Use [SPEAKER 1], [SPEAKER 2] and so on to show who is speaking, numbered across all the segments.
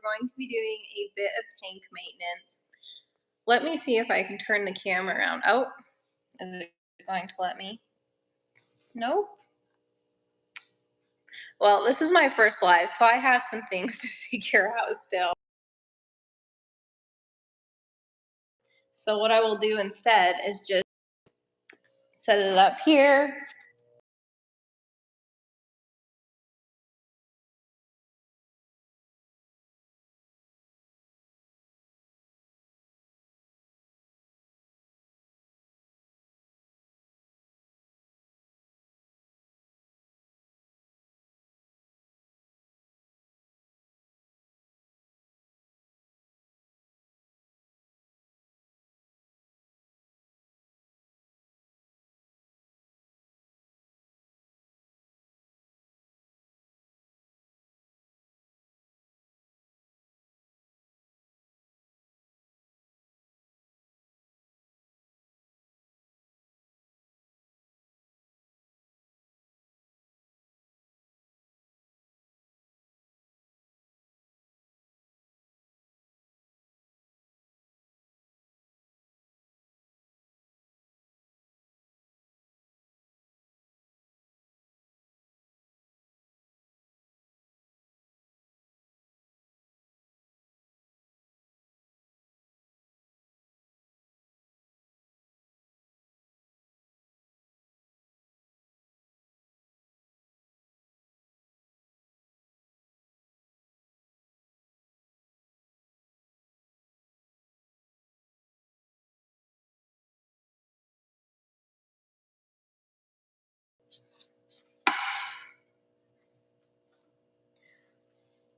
[SPEAKER 1] going to be doing a bit of tank maintenance. Let me see if I can turn the camera around. Oh, is it going to let me? Nope. Well, this is my first live, so I have some things to figure out still. So what I will do instead is just set it up here.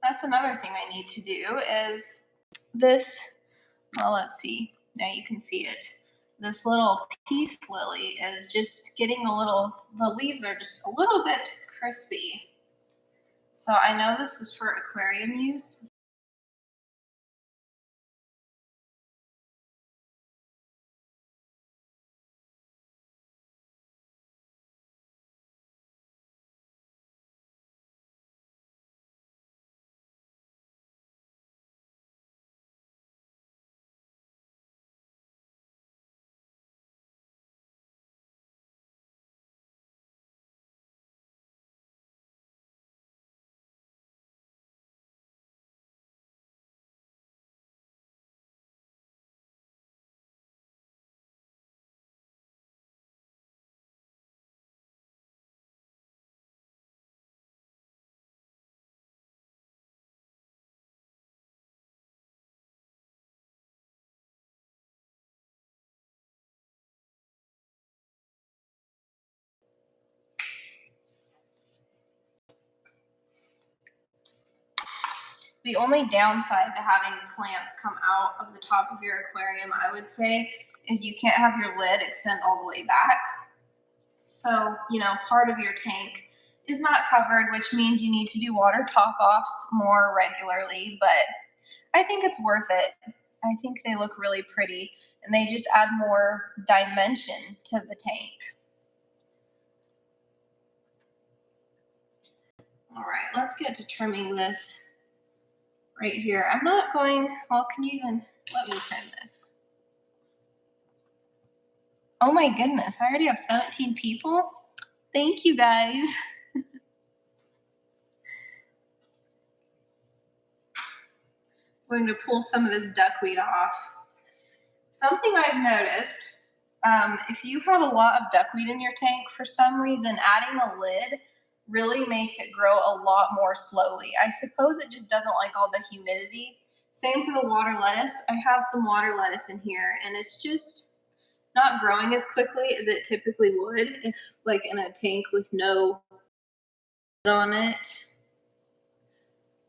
[SPEAKER 1] That's another thing I need to do is this. Well, let's see. Now you can see it. This little peace lily is just getting the leaves are just a little bit crispy. So I know this is for aquarium use. The only downside to having plants come out of the top of your aquarium, I would say, is you can't have your lid extend all the way back. So, part of your tank is not covered, which means you need to do water top offs more regularly, but I think it's worth it. I think they look really pretty and they just add more dimension to the tank. All right, let's get to trimming this right here. I'm not going, well, can you even let me trim this? Oh my goodness, I already have 17 people. Thank you guys. I'm going to pull some of this duckweed off. Something I've noticed, if you have a lot of duckweed in your tank, for some reason adding a lid really makes it grow a lot more slowly. I suppose it just doesn't like all the humidity. Same for the water lettuce. I have some water lettuce in here and it's just not growing as quickly as it typically would if like in a tank with no lid on it.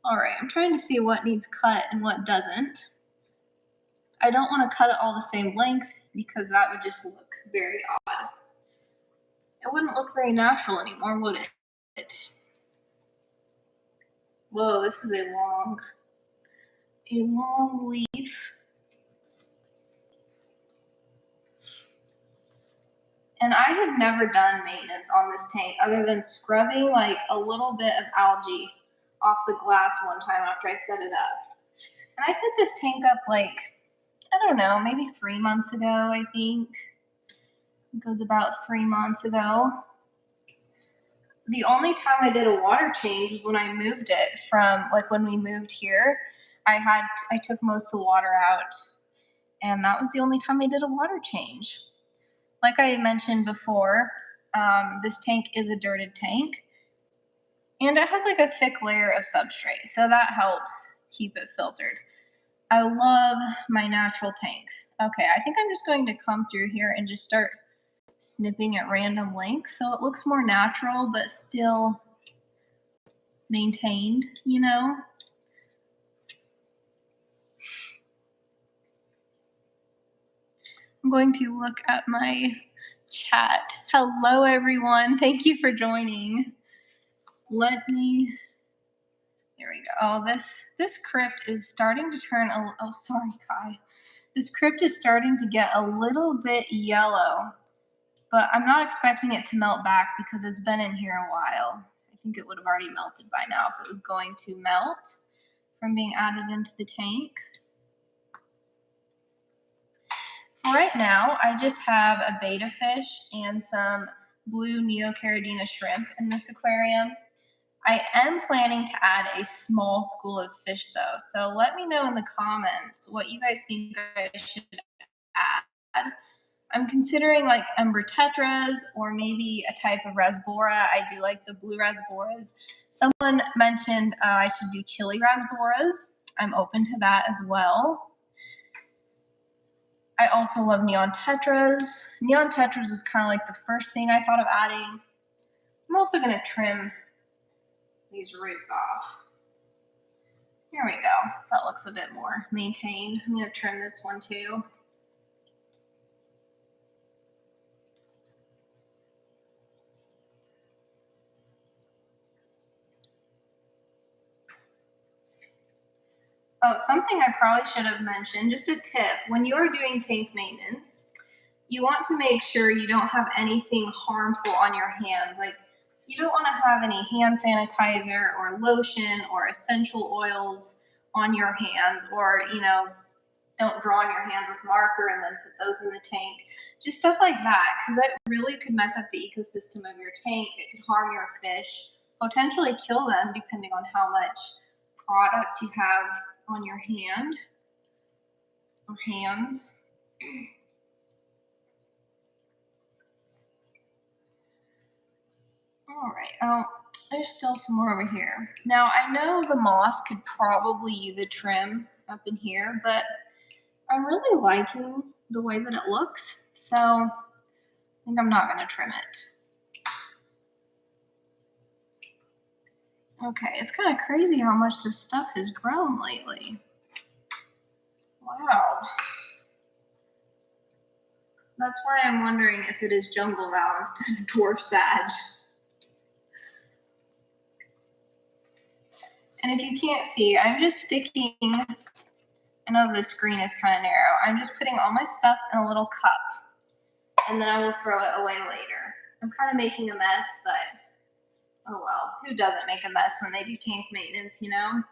[SPEAKER 1] All right, I'm trying to see what needs cut and what doesn't. I don't want to cut it all the same length because that would just look very odd. It wouldn't look very natural anymore, would it? Whoa, this is a long leaf. And I have never done maintenance on this tank other than scrubbing like a little bit of algae off the glass one time after I set it up. And I set this tank up like, I don't know, maybe 3 months ago, I think. It goes about 3 months ago. The only time I did a water change was when I moved it from, like, when we moved here. I took most of the water out, and that was the only time I did a water change. Like I mentioned before, this tank is a dirted tank, and it has like a thick layer of substrate, so that helps keep it filtered. I love my natural tanks. Okay, I think I'm just going to come through here and just start snipping at random lengths so it looks more natural but still maintained, you know? I'm going to look at my chat. Hello, everyone. Thank you for joining. Let me. There we go. Oh, this crypt is starting to turn. Oh, sorry, Kai. This crypt is starting to get a little bit yellow, but I'm not expecting it to melt back because it's been in here a while. I think it would have already melted by now if it was going to melt from being added into the tank. For right now, I just have a betta fish and some blue Neocaridina shrimp in this aquarium. I am planning to add a small school of fish though, so let me know in the comments what you guys think I should add. I'm considering like ember tetras or maybe a type of rasbora. I do like the blue rasboras. Someone mentioned I should do chili rasboras. I'm open to that as well. I also love neon tetras. Neon tetras was kind of like the first thing I thought of adding. I'm also going to trim these roots off. Here we go. That looks a bit more maintained. I'm going to trim this one too. Oh, something I probably should have mentioned, just a tip. When you're doing tank maintenance, you want to make sure you don't have anything harmful on your hands. Like, you don't want to have any hand sanitizer or lotion or essential oils on your hands, or, you know, don't draw on your hands with marker and then put those in the tank. Just stuff like that, because that really could mess up the ecosystem of your tank. It could harm your fish, potentially kill them, depending on how much product you have on your hand or hands. All right. Oh, there's still some more over here. Now, I know the moss could probably use a trim up in here, but I'm really liking the way that it looks, so I think I'm not going to trim it. Okay, it's kind of crazy how much this stuff has grown lately. Wow. That's why I'm wondering if it is jungle val instead of dwarf sage. And if you can't see, I'm just sticking, I know the screen is kind of narrow, I'm just putting all my stuff in a little cup, and then I will throw it away later. I'm kind of making a mess, but oh well, who doesn't make a mess when they do tank maintenance, you know?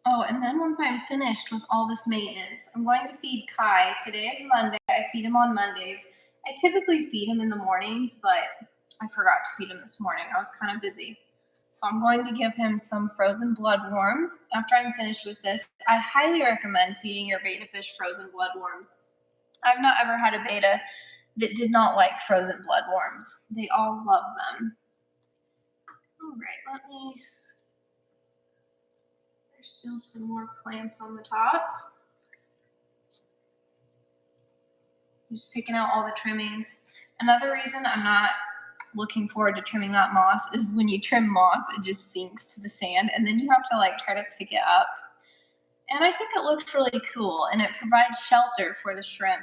[SPEAKER 1] Oh, and then once I'm finished with all this maintenance, I'm going to feed Kai. Today is Monday. I feed him on Mondays. I typically feed him in the mornings, but I forgot to feed him this morning. I was kind of busy. So I'm going to give him some frozen bloodworms. After I'm finished with this, I highly recommend feeding your betta fish frozen bloodworms. I've not ever had a betta that did not like frozen bloodworms. They all love them. All right, let me. There's still some more plants on the top. Just picking out all the trimmings. Another reason I'm not looking forward to trimming that moss is when you trim moss, it just sinks to the sand, and then you have to like try to pick it up. and I think it looks really cool, and it provides shelter for the shrimp.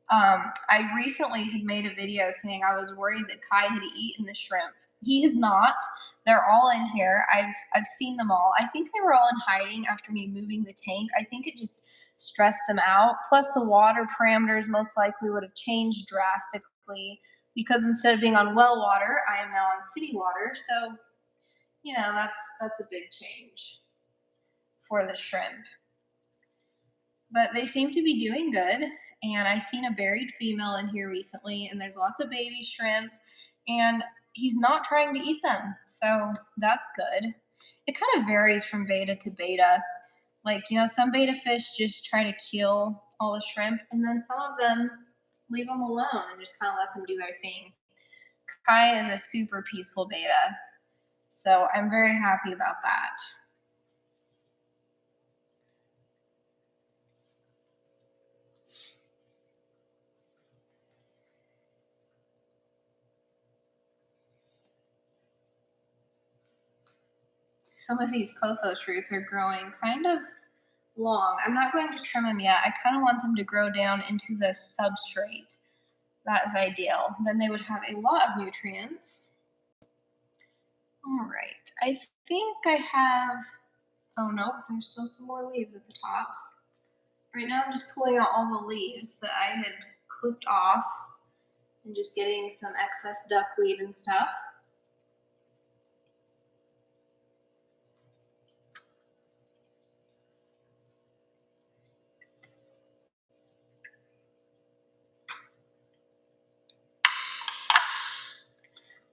[SPEAKER 1] I recently had made a video saying I was worried that Kai had eaten the shrimp. He has not. They're all in here. I've seen them all. I think they were all in hiding after me moving the tank. I think it just stressed them out. Plus, the water parameters most likely would have changed drastically because instead of being on well water, I am now on city water. So, that's a big change for the shrimp. But they seem to be doing good. And I seen a buried female in here recently, and there's lots of baby shrimp, and he's not trying to eat them. So that's good. It kind of varies from beta to beta. Like, some beta fish just try to kill all the shrimp, and then some of them leave them alone and just kind of let them do their thing. Kai is a super peaceful beta, so I'm very happy about that. Some of these pothos roots are growing kind of long. I'm not going to trim them yet. I kind of want them to grow down into the substrate. That is ideal. Then they would have a lot of nutrients. All right. I think I have, oh no, there's still some more leaves at the top. Right now I'm just pulling out all the leaves that I had clipped off and just getting some excess duckweed and stuff.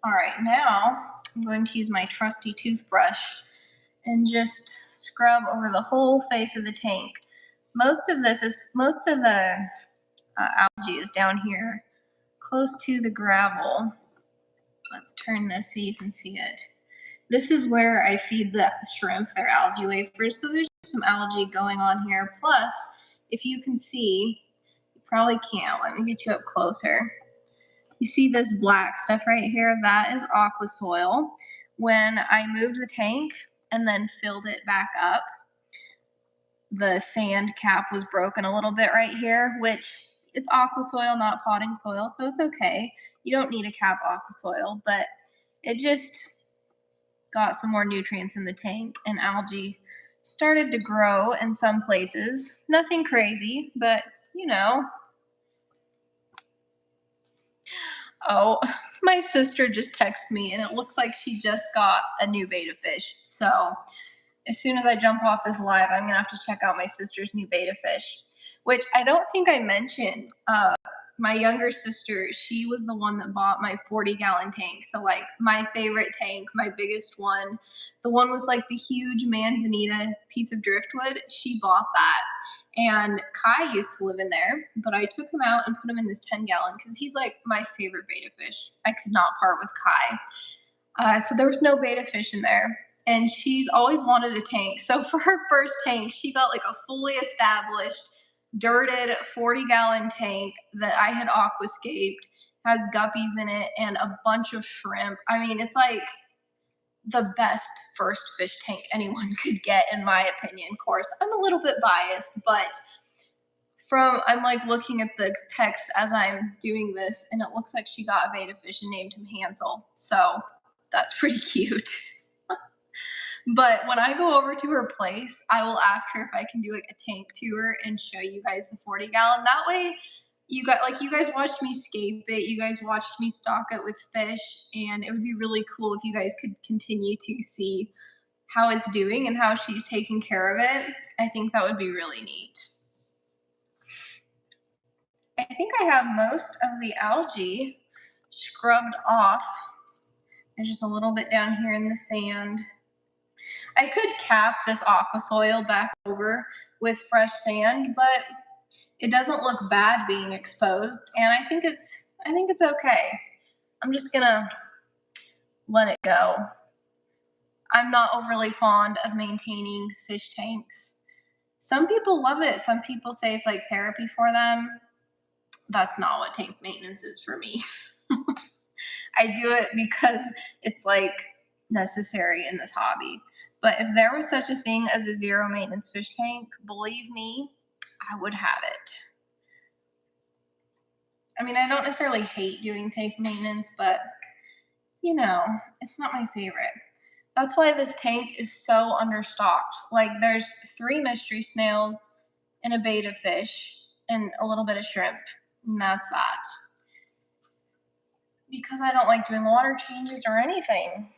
[SPEAKER 1] All right, now I'm going to use my trusty toothbrush and just scrub over the whole face of the tank. Most of the algae is down here, close to the gravel. Let's turn this so you can see it. This is where I feed the shrimp their algae wafers. So there's some algae going on here. Plus, if you can see, you probably can't. Let me get you up closer. You see this black stuff right here? That is aqua soil. When I moved the tank and then filled it back up, the sand cap was broken a little bit right here, which it's aqua soil, not potting soil, so it's okay. You don't need a cap aqua soil, but it just got some more nutrients in the tank, and algae started to grow in some places. Nothing crazy, but Oh, my sister just texted me, and it looks like she just got a new betta fish. So as soon as I jump off this live, I'm gonna have to check out my sister's new betta fish, which I don't think I mentioned. My younger sister, she was the one that bought my 40-gallon tank. So like my favorite tank, my biggest one, the one with like the huge manzanita piece of driftwood, she bought that. And Kai used to live in there, but I took him out and put him in this 10-gallon because he's like my favorite betta fish. I could not part with Kai. So there was no betta fish in there. And she's always wanted a tank. So for her first tank, she got like a fully established, dirted 40-gallon tank that I had aquascaped, has guppies in it, and a bunch of shrimp. I mean, it's like the best first fish tank anyone could get, in my opinion. Of course, I'm a little bit biased, but I'm like looking at the text as I'm doing this, and it looks like she got a betta fish and named him Hansel. So that's pretty cute. But when I go over to her place, I will ask her if I can do like a tank tour and show you guys the 40-gallon. That way, you guys watched me scape it. You guys watched me stock it with fish, and it would be really cool if you guys could continue to see how it's doing and how she's taking care of it. I think that would be really neat. I think I have most of the algae scrubbed off. There's just a little bit down here in the sand. I could cap this aqua soil back over with fresh sand, but it doesn't look bad being exposed, and I think it's okay. I'm just gonna let it go. I'm not overly fond of maintaining fish tanks. Some people love it. Some people say it's like therapy for them. That's not what tank maintenance is for me. I do it because it's like necessary in this hobby. But if there was such a thing as a zero maintenance fish tank, believe me, I would have it. I mean, I don't necessarily hate doing tank maintenance, but you know, it's not my favorite. That's why this tank is so understocked. Like, there's 3 mystery snails and a betta fish and a little bit of shrimp, and that's that. Because I don't like doing water changes or anything.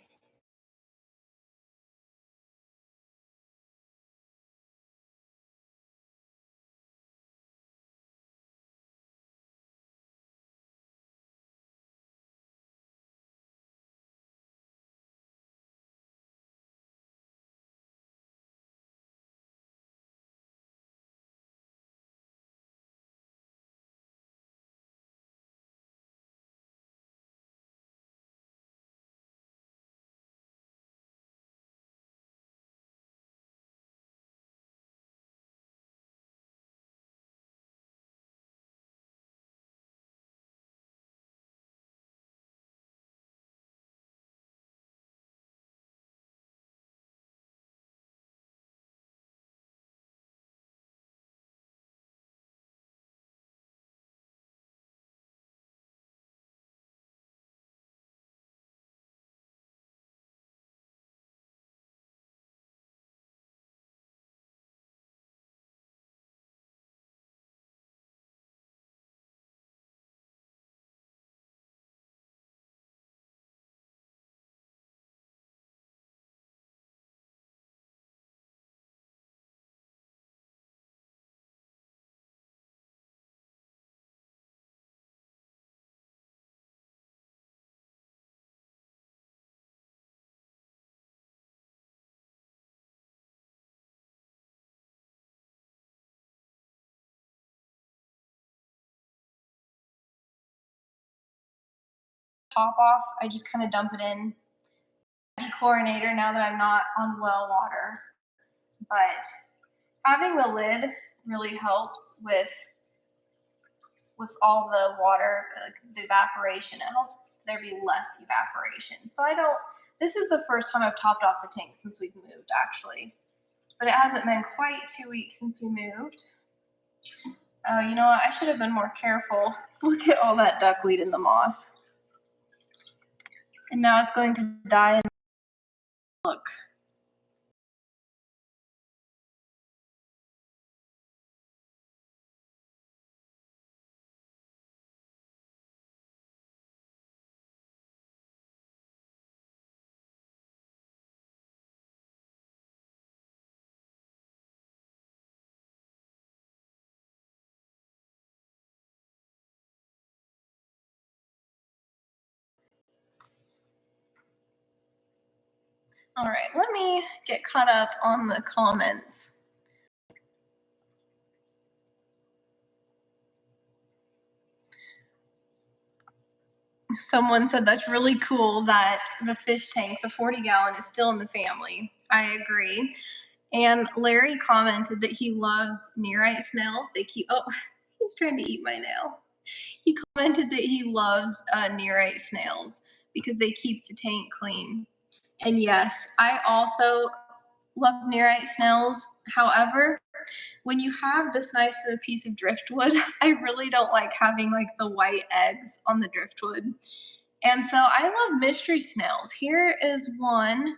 [SPEAKER 1] Top off, I just kind of dump it in dechlorinator now that I'm not on well water. But having the lid really helps with all the water, the evaporation. It helps there be less evaporation. So I don't. This is the first time I've topped off the tank since we've moved, actually. But it hasn't been quite 2 weeks since we moved. Oh, you know what? I should have been more careful. Look at all that duckweed in the moss. And now it's going to die. And look. All right, let me get caught up on the comments. Someone said that's really cool that the fish tank, the 40-gallon, is still in the family. I agree. And Larry commented that he loves nearite snails. They keep, oh, he's trying to eat my nail. He commented that he loves nearite snails because they keep the tank clean. And yes, I also love nearite snails. However, when you have this nice of a piece of driftwood, I really don't like having like the white eggs on the driftwood. And so I love mystery snails. Here is one.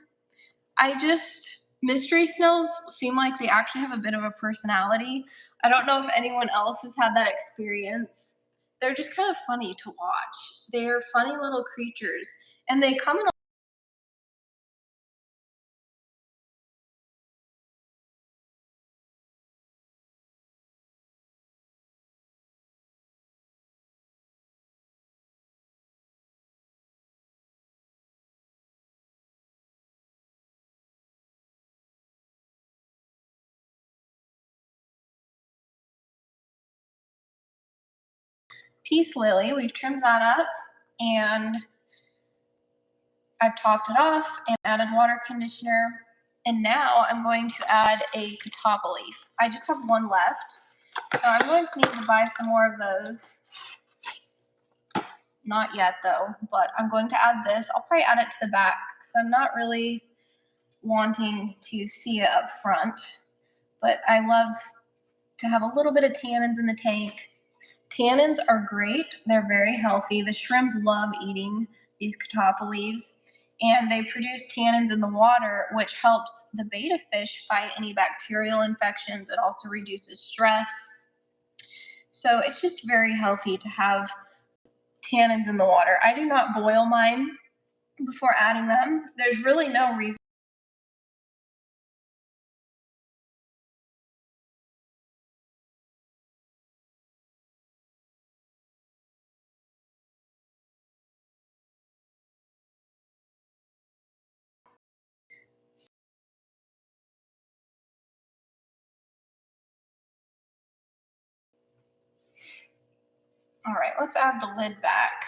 [SPEAKER 1] Mystery snails seem like they actually have a bit of a personality. I don't know if anyone else has had that experience. They're just kind of funny to watch. They're funny little creatures, and they come in. Peace lily. We've trimmed that up, and I've topped it off and added water conditioner. And now I'm going to add a catawba leaf. I just have one left, so I'm going to need to buy some more of those. Not yet though, but I'm going to add this. I'll probably add it to the back because I'm not really wanting to see it up front. But I love to have a little bit of tannins in the tank. Tannins are great. They're very healthy. The shrimp love eating these catappa leaves, and they produce tannins in the water, which helps the betta fish fight any bacterial infections. It also reduces stress. So it's just very healthy to have tannins in the water. I do not boil mine before adding them. There's really no reason. All right, let's add the lid back.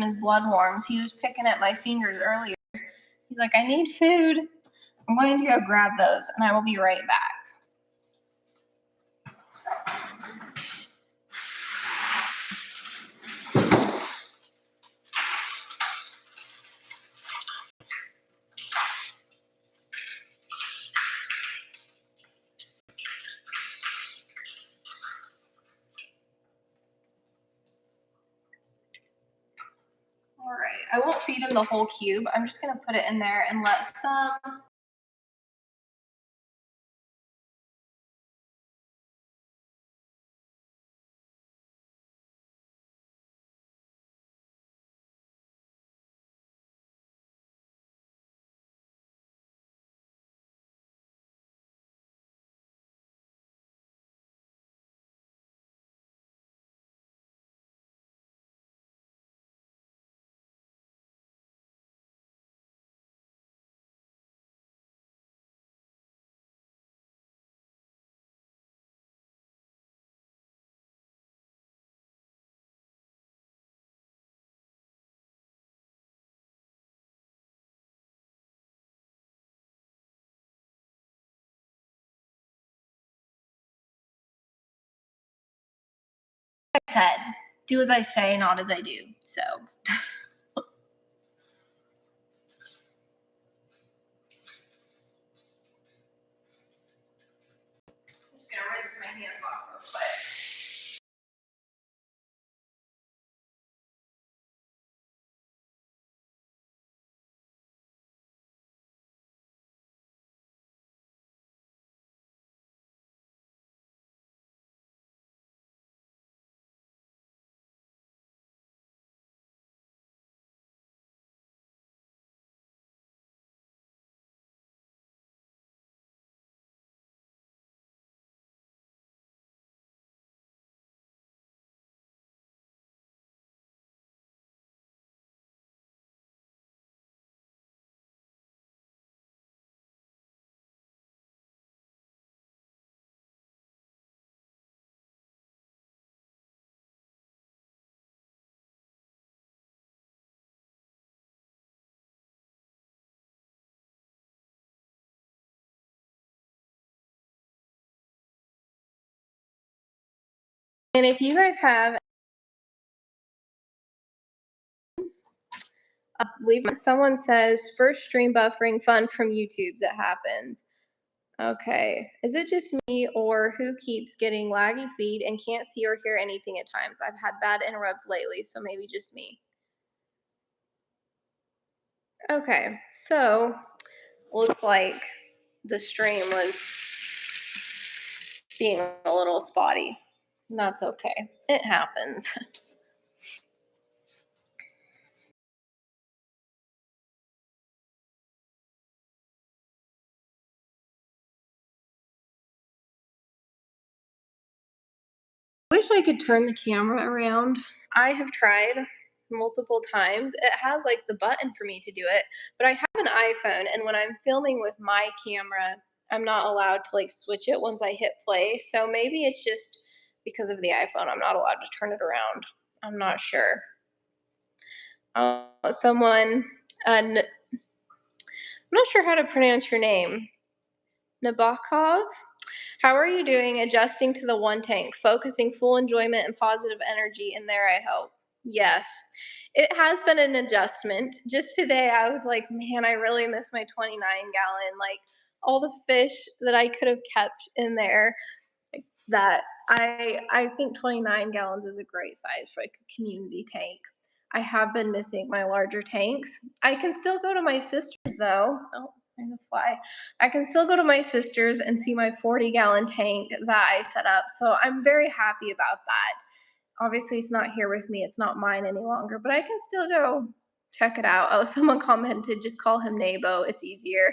[SPEAKER 1] His bloodworms. He was picking at my fingers earlier. He's like, I need food. I'm going to go grab those, and I will be right back. All right, I won't feed him the whole cube. I'm just going to put it in there and let some. Head. Do as I say, not as I do. So. I'm just going to rinse my hands off real quick. And if you guys have Leave. Someone says first stream buffering fun from YouTube's. It happens. Okay. Is it just me or who keeps getting laggy feed and can't see or hear anything at times? I've had bad interrupts lately, so maybe just me. Okay. So looks like the stream was being a little spotty. That's okay. It happens. I wish I could turn the camera around. I have tried multiple times. It has like the button for me to do it, but I have an iPhone, and when I'm filming with my camera, I'm not allowed to like switch it once I hit play. So maybe it's just because of the iPhone, I'm not allowed to turn it around. I'm not sure. Someone, I'm not sure how to pronounce your name. Nabokov? How are you doing adjusting to the one tank, focusing full enjoyment and positive energy in there, I hope? Yes. It has been an adjustment. Just today I was like, man, I really miss my 29-gallon. Like all the fish that I could have kept in there that I think 29 gallons is a great size for like a community tank. I have been missing my larger tanks. I can still go to my sister's though. Oh, there's a fly. I can still go to my sister's and see my 40-gallon tank that I set up. So I'm very happy about that. Obviously, it's not here with me. It's not mine any longer, but I can still go check it out. Oh, someone commented, just call him Nabo. It's easier.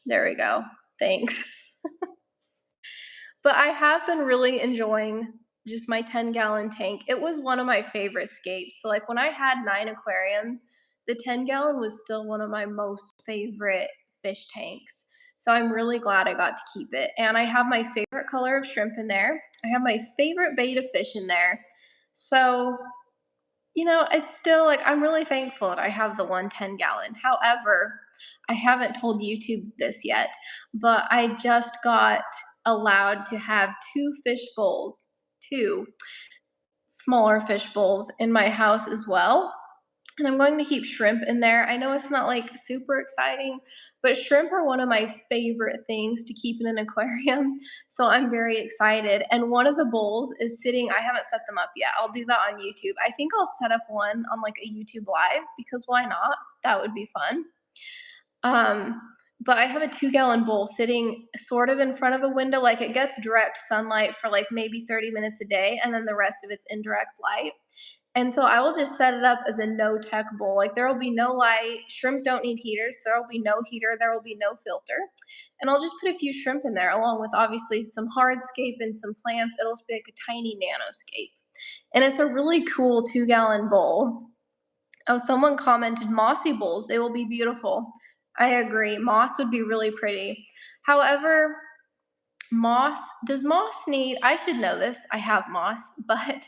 [SPEAKER 1] There we go. Thanks. But I have been really enjoying just my 10-gallon tank. It was one of my favorite scapes. So, like, when I had 9 aquariums, the 10-gallon was still one of my most favorite fish tanks. So, I'm really glad I got to keep it. And I have my favorite color of shrimp in there. I have my favorite bait of fish in there. So, it's still like I'm really thankful that I have the 110-gallon. However, I haven't told YouTube this yet, but I just got allowed to have 2 fish bowls, 2 smaller fish bowls in my house as well. And I'm going to keep shrimp in there. I know it's not like super exciting, but shrimp are one of my favorite things to keep in an aquarium. So I'm very excited. And one of the bowls is sitting, I haven't set them up yet. I'll do that on YouTube. I think I'll set up one on like a YouTube live because why not? That would be fun. But I have a 2-gallon bowl sitting sort of in front of a window. Like it gets direct sunlight for like maybe 30 minutes a day, and then the rest of it's indirect light. And so I will just set it up as a no tech bowl. Like there will be no light. Shrimp don't need heaters. So there will be no heater. There will be no filter. And I'll just put a few shrimp in there along with obviously some hardscape and some plants. It'll just be like a tiny nanoscape. And it's a really cool 2-gallon bowl. Oh, someone commented mossy bowls. They will be beautiful. I agree. Moss would be really pretty. However, does moss need, I should know this, I have moss, but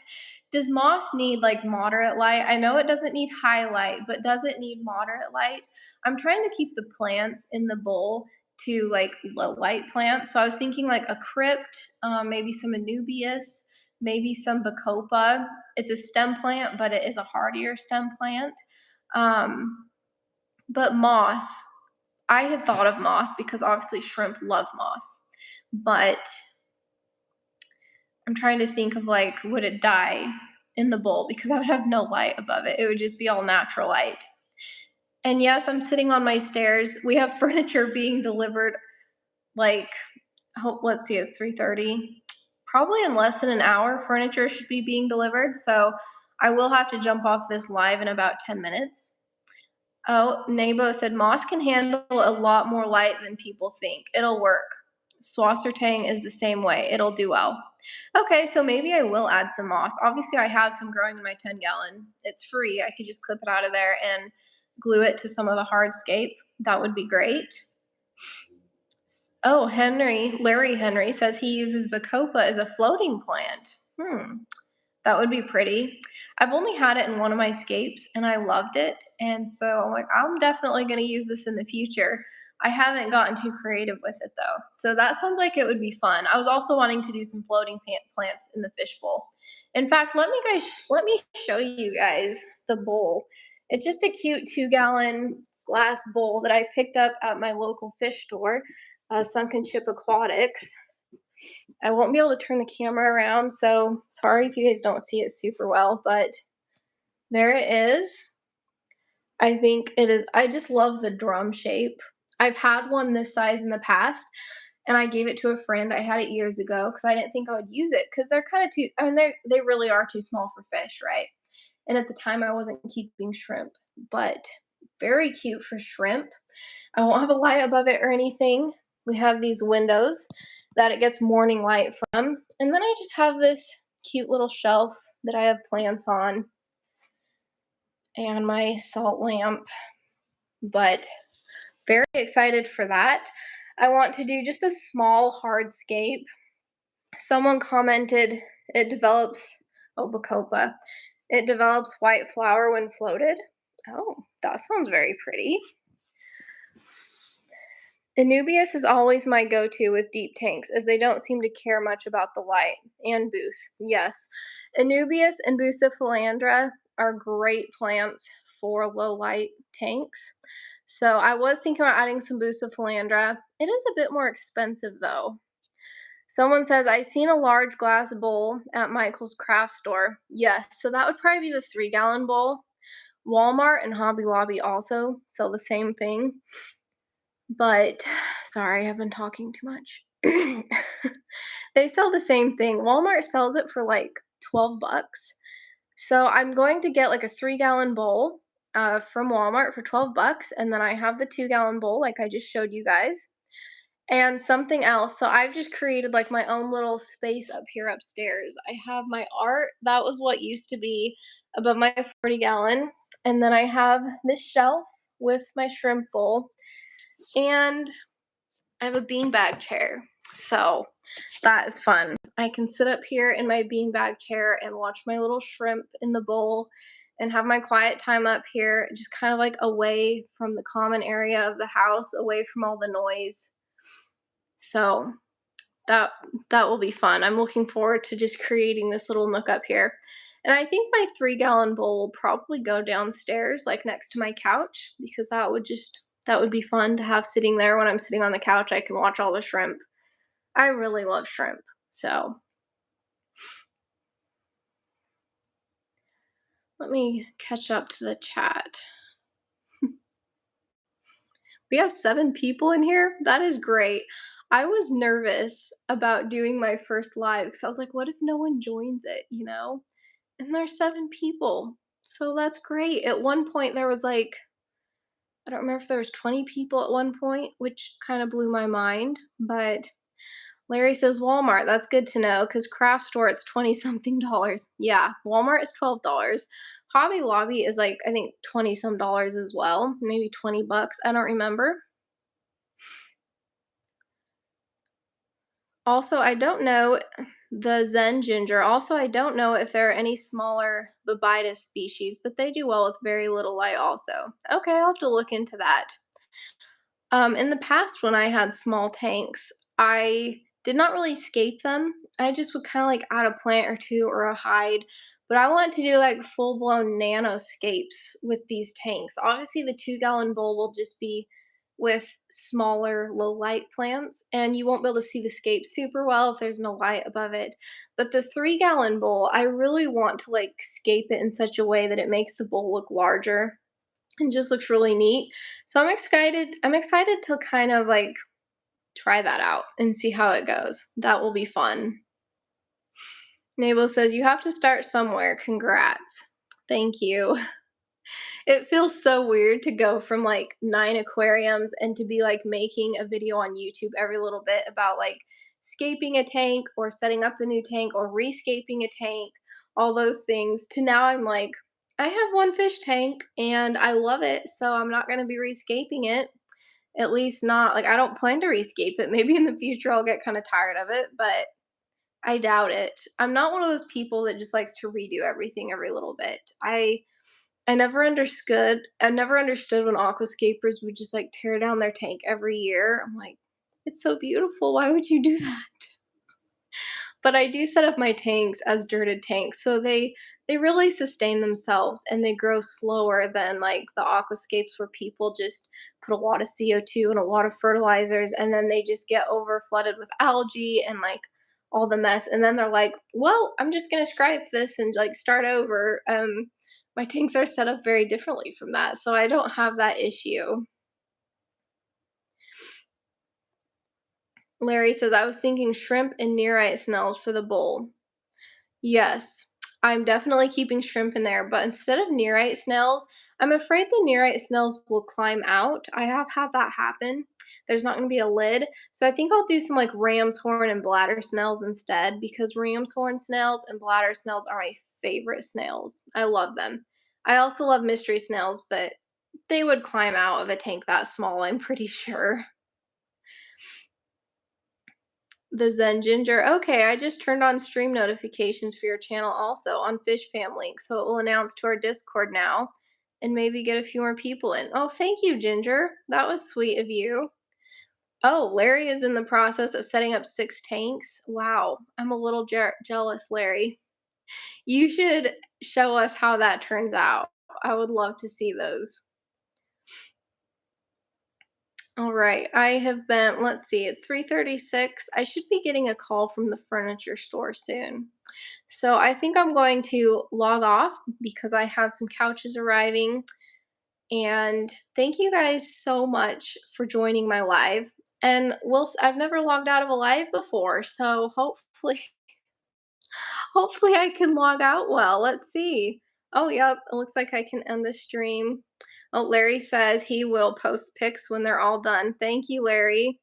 [SPEAKER 1] does moss need like moderate light? I know it doesn't need high light, but does it need moderate light? I'm trying to keep the plants in the bowl to like low light plants. So I was thinking like a crypt, maybe some anubias, maybe some bacopa. It's a stem plant, but it is a hardier stem plant. Um, but moss, I had thought of moss because obviously shrimp love moss, but I'm trying to think of like, would it die in the bowl? Because I would have no light above it. It would just be all natural light. And yes, I'm sitting on my stairs. We have furniture being delivered like, let's see, it's 3:30. Probably in less than an hour, furniture should be being delivered. So I will have to jump off this live in about 10 minutes. Oh, Nabo said moss can handle a lot more light than people think. It'll work. Swassertang is the same way. It'll do well. Okay, so maybe I will add some moss. Obviously, I have some growing in my 10-gallon. It's free. I could just clip it out of there and glue it to some of the hardscape. That would be great. Oh, Larry Henry says he uses Bacopa as a floating plant. That would be pretty. I've only had it in one of my scapes and I loved it. And so I'm like, I'm definitely going to use this in the future. I haven't gotten too creative with it though. So that sounds like it would be fun. I was also wanting to do some floating plants in the fishbowl. In fact, let me show you guys the bowl. It's just a cute 2-gallon glass bowl that I picked up at my local fish store, Sunken Chip Aquatics. I won't be able to turn the camera around, so sorry if you guys don't see it super well, but there it is. I think it is. I just love the drum shape. I've had one this size in the past, and I gave it to a friend. I had it years ago because I didn't think I would use it because they're kind of too. I mean, they really are too small for fish, right? And at the time, I wasn't keeping shrimp, but very cute for shrimp. I won't have a light above it or anything. We have these windows that it gets morning light from, and then I just have this cute little shelf that I have plants on and my salt lamp. But very excited for that. I want to do just a small hardscape. Someone commented it develops, oh, Bacopa, it develops white flour when floated. Oh, that sounds very pretty. Anubias is always my go-to with deep tanks, as they don't seem to care much about the light. And Boost, yes. Anubias and Bucephalandra are great plants for low light tanks. So I was thinking about adding some Bucephalandra. It is a bit more expensive though. Someone says, I seen a large glass bowl at Michael's craft store. Yes, so that would probably be the 3-gallon bowl. Walmart and Hobby Lobby also sell the same thing. But sorry, I've been talking too much. They sell the same thing. Walmart sells it for like 12 bucks. So I'm going to get like a 3-gallon bowl from Walmart for 12 bucks, and then I have the 2-gallon bowl like I just showed you guys. And something else. So I've just created like my own little space up here upstairs. I have my art. That was what used to be above my 40-gallon. And then I have this shelf with my shrimp bowl. And I have a beanbag chair. So that is fun. I can sit up here in my beanbag chair and watch my little shrimp in the bowl and have my quiet time up here, just kind of like away from the common area of the house, away from all the noise. So that will be fun. I'm looking forward to just creating this little nook up here. And I think my 3-gallon bowl will probably go downstairs, like next to my couch, because that would be fun to have sitting there when I'm sitting on the couch. I can watch all the shrimp. I really love shrimp. So let me catch up to the chat. We have 7 people in here. That is great. I was nervous about doing my first live because I was like, what if no one joins it, you know? And there's 7 people. So that's great. At one point there was like, I don't remember if there was 20 people at one point, which kind of blew my mind. But Larry says Walmart. That's good to know because craft store it's 20 something dollars. Yeah, Walmart is $12. Hobby Lobby is like I think 20 some dollars as well, maybe 20 bucks. I don't remember. Also, I don't know the Zen ginger. Also, I don't know if there are any smaller Bobitis species, but they do well with very little light also. Okay, I'll have to look into that. In the past, when I had small tanks, I did not really scape them. I just would kind of like add a plant or two or a hide. But I want to do like full blown nanoscapes with these tanks. Obviously, the 2-gallon bowl will just be with smaller low light plants, and you won't be able to see the scape super well if there's no light above it. But the 3-gallon bowl, I really want to like scape it in such a way that it makes the bowl look larger and just looks really neat. So I'm excited. I'm excited to kind of like try that out and see how it goes. That will be fun. Nabel says you have to start somewhere. Congrats. Thank you. It feels so weird to go from like 9 aquariums and to be like making a video on YouTube every little bit about like scaping a tank or setting up a new tank or rescaping a tank, all those things, to now I'm like, I have one fish tank and I love it, so I'm not going to be rescaping it. At least not like I don't plan to rescape it. Maybe in the future I'll get kind of tired of it, but I doubt it. I'm not one of those people that just likes to redo everything every little bit. I never understood when aquascapers would just like tear down their tank every year. I'm like, it's so beautiful. Why would you do that? But I do set up my tanks as dirted tanks, so they they really sustain themselves and they grow slower than like the aquascapes where people just put a lot of CO2 and a lot of fertilizers and then they just get over flooded with algae and like all the mess and then they're like, "Well, I'm just going to scrape this and like start over." My tanks are set up very differently from that, so I don't have that issue. Larry says, "I was thinking shrimp and nearite snails for the bowl." Yes, I'm definitely keeping shrimp in there, but instead of nearite snails, I'm afraid the nearite snails will climb out. I have had that happen. There's not going to be a lid. So I think I'll do some like ram's horn and bladder snails instead because ram's horn snails and bladder snails are my favorite snails. I love them. I also love mystery snails, but they would climb out of a tank that small, I'm pretty sure. The Zen Ginger. Okay, I just turned on stream notifications for your channel also on Fish Family, so it will announce to our Discord now and maybe get a few more people in. Oh, thank you, Ginger. That was sweet of you. Oh, Larry is in the process of setting up 6 tanks. Wow, I'm a little jealous, Larry. You should show us how that turns out. I would love to see those. All right, I have been, let's see, it's 3:36. I should be getting a call from the furniture store soon. So I think I'm going to log off because I have some couches arriving. And thank you guys so much for joining my live. And I've never logged out of a live before, so hopefully hopefully I can log out well. Let's see. Oh, yep, it looks like I can end the stream. Oh, Larry says he will post pics when they're all done. Thank you, Larry.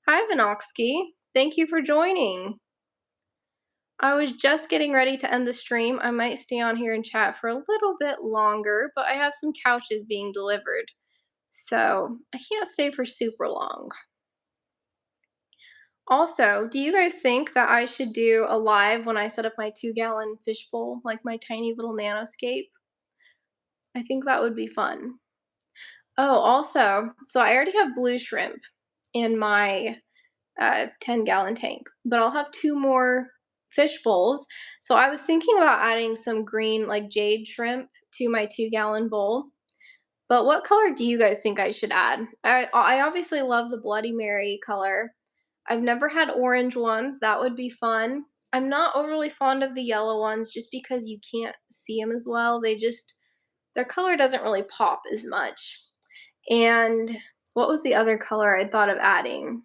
[SPEAKER 1] Hi, Vinoxky. Thank you for joining. I was just getting ready to end the stream. I might stay on here and chat for a little bit longer, but I have some couches being delivered. So I can't stay for super long. Also, do you guys think that I should do a live when I set up my 2-gallon fish bowl, like my tiny little nanoscape? I think that would be fun. Oh, also, so I already have blue shrimp in my 10-gallon tank, but I'll have 2 more fish bowls. So I was thinking about adding some green, like jade shrimp to my 2-gallon bowl. But what color do you guys think I should add? I obviously love the Bloody Mary color. I've never had orange ones. That would be fun. I'm not overly fond of the yellow ones just because you can't see them as well. Their color doesn't really pop as much. And what was the other color I thought of adding?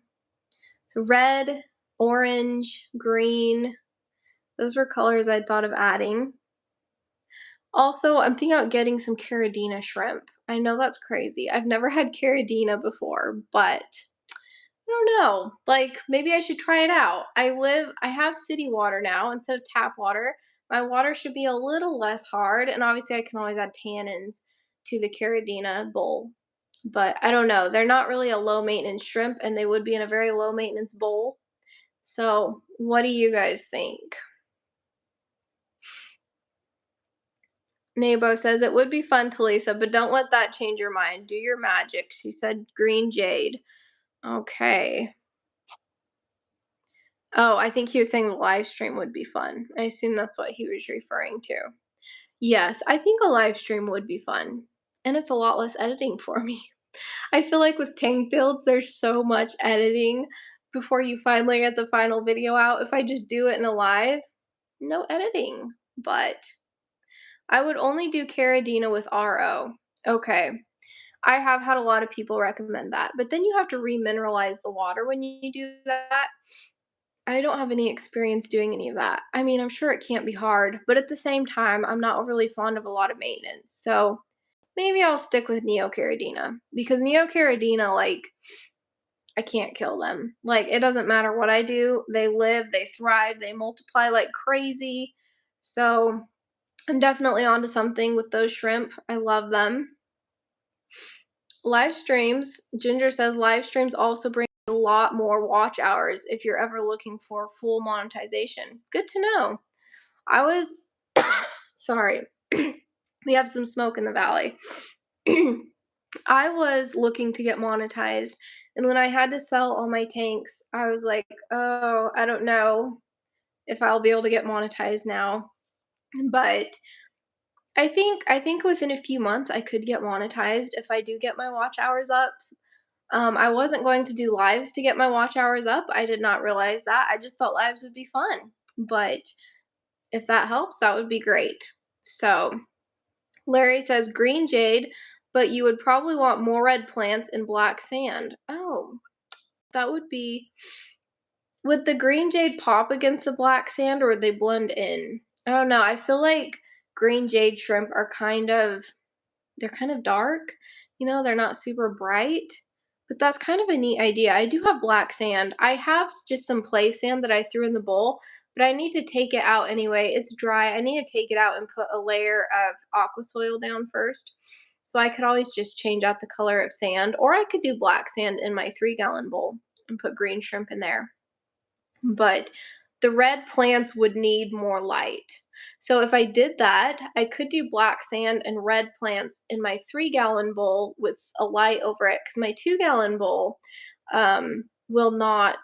[SPEAKER 1] So red, orange, green. Those were colors I thought of adding. Also, I'm thinking about getting some Caradina shrimp. I know that's crazy. I've never had Caradina before, but I don't know. Like maybe I should try it out. I have city water now instead of tap water. My water should be a little less hard, and obviously I can always add tannins to the Caradina bowl. But I don't know. They're not really a low maintenance shrimp, and they would be in a very low maintenance bowl. So, what do you guys think? Nebo says it would be fun, Talisa, but don't let that change your mind. Do your magic. She said green jade. Okay. Oh, I think he was saying the live stream would be fun. I assume that's what he was referring to. Yes, I think a live stream would be fun. And it's a lot less editing for me. I feel like with tank builds, there's so much editing before you finally get the final video out. If I just do it in a live, no editing. But I would only do Caradina with RO. Okay. I have had a lot of people recommend that. But then you have to remineralize the water when you do that. I don't have any experience doing any of that. I mean, I'm sure it can't be hard, but at the same time, I'm not overly fond of a lot of maintenance. So maybe I'll stick with Neocaridina because Neocaridina, like, I can't kill them. Like, it doesn't matter what I do. They live, they thrive, they multiply like crazy. So I'm definitely onto something with those shrimp. I love them. Live streams, Ginger says live streams also bring a lot more watch hours if you're ever looking for full monetization. Good to know. I was sorry. We have some smoke in the valley. I was looking to get monetized, and when I had to sell all my tanks, I was like, "Oh, I don't know if I'll be able to get monetized now." But I think within a few months I could get monetized if I do get my watch hours up. I wasn't going to do lives to get my watch hours up. I did not realize that. I just thought lives would be fun. But if that helps, that would be great. So, Larry says green jade, but you would probably want more red plants and black sand. Oh, that would be. Would the green jade pop against the black sand or would they blend in? I don't know. I feel like green jade shrimp are they're kind of dark, they're not super bright, but that's kind of a neat idea. I do have black sand. I have just some play sand that I threw in the bowl, but I need to take it out anyway. It's dry. I need to take it out and put a layer of aqua soil down first. So I could always just change out the color of sand, or I could do black sand in my 3-gallon bowl and put green shrimp in there. But the red plants would need more light. So if I did that, I could do black sand and red plants in my 3-gallon bowl with a light over it because my 2-gallon bowl will not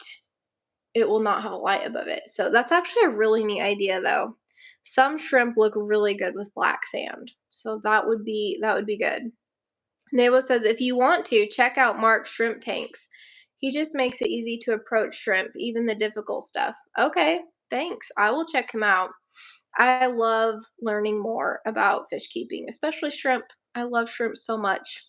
[SPEAKER 1] it will not have a light above it. So that's actually a really neat idea though. Some shrimp look really good with black sand. So that would be good. Nebo says, if you want to, check out Mark's shrimp tanks. He just makes it easy to approach shrimp, even the difficult stuff. Okay, thanks. I will check him out. I love learning more about fish keeping, especially shrimp. I love shrimp so much.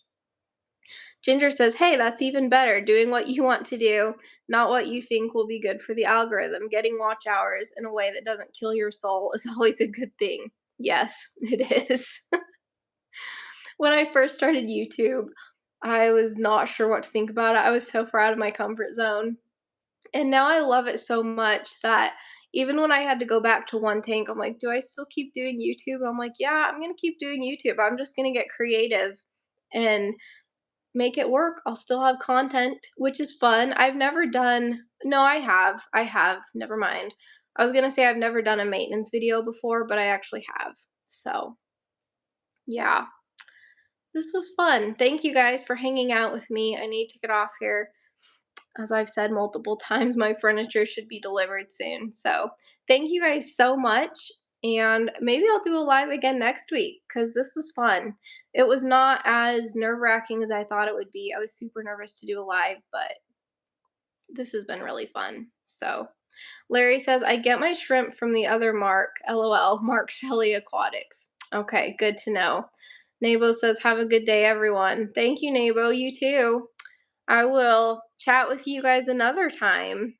[SPEAKER 1] Ginger says, hey, that's even better. Doing what you want to do, not what you think will be good for the algorithm. Getting watch hours in a way that doesn't kill your soul is always a good thing. Yes, it is. When I first started YouTube, I was not sure what to think about it. I was so far out of my comfort zone. And now I love it so much that even when I had to go back to one tank, I'm like, do I still keep doing YouTube? And I'm like, yeah, I'm going to keep doing YouTube. I'm just going to get creative and make it work. I'll still have content, which is fun. I've never done, no, I have, never mind. I was going to say I've never done a maintenance video before, but I actually have. So, yeah. This was fun. Thank you guys for hanging out with me. I need to get off here. As I've said multiple times, my furniture should be delivered soon. So, thank you guys so much. And maybe I'll do a live again next week because this was fun. It was not as nerve wracking as I thought it would be. I was super nervous to do a live, but this has been really fun. So, Larry says, I get my shrimp from the other Mark, LOL, Mark Shelley Aquatics. Okay, good to know. Nabo says, have a good day, everyone. Thank you, Nabo. You too. I will chat with you guys another time.